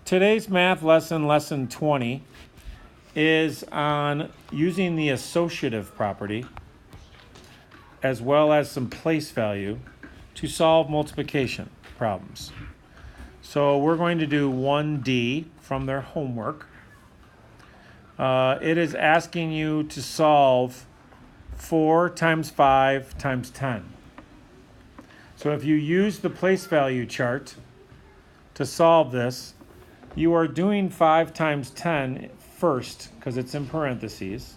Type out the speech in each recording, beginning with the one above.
Today's math lesson, lesson 20, is on using the associative property as well as some place value to solve multiplication problems. So we're going to do 1D from their homework. It is asking you to solve 4 times 5 times 10. So if you use the place value chart to solve this, you are doing 5 times 10 first because it's in parentheses.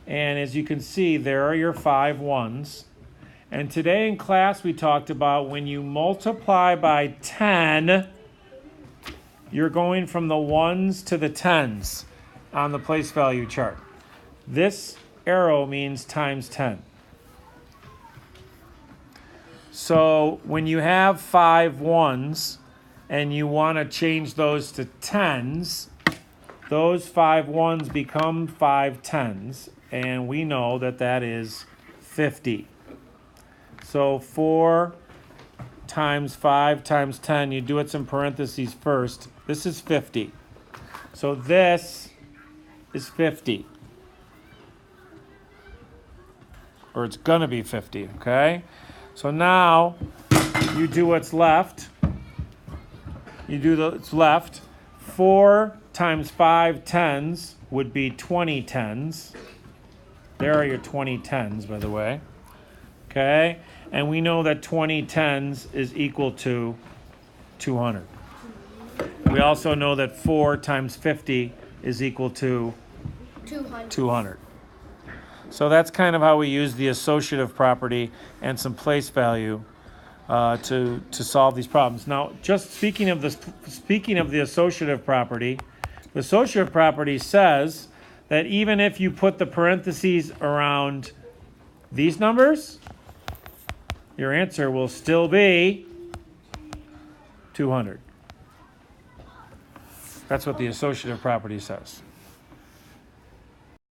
And as you can see, there are your 5 ones. And today in class we talked about when you multiply by 10, you're going from the 1s to the 10s on the place value chart. This arrow means times 10. So when you have 5 ones and you want to change those to 10s, those 5 ones become 5 10s, and we know that that is 50. So 4 times 5 times 10, you do it in parentheses first. This is 50. So this is 50. Or it's going to be 50, okay? So now you do what's left. You do what's left. 4 times 5 tens would be 20 tens. There are your 20 tens, by the way. Okay? And we know that 20 tens is equal to 200. We also know that 4 times 50 is equal to 200. So that's kind of how we use the associative property and some place value to solve these problems. Now, just speaking of the associative property, the associative property says that even if you put the parentheses around these numbers, your answer will still be 200. That's what the associative property says.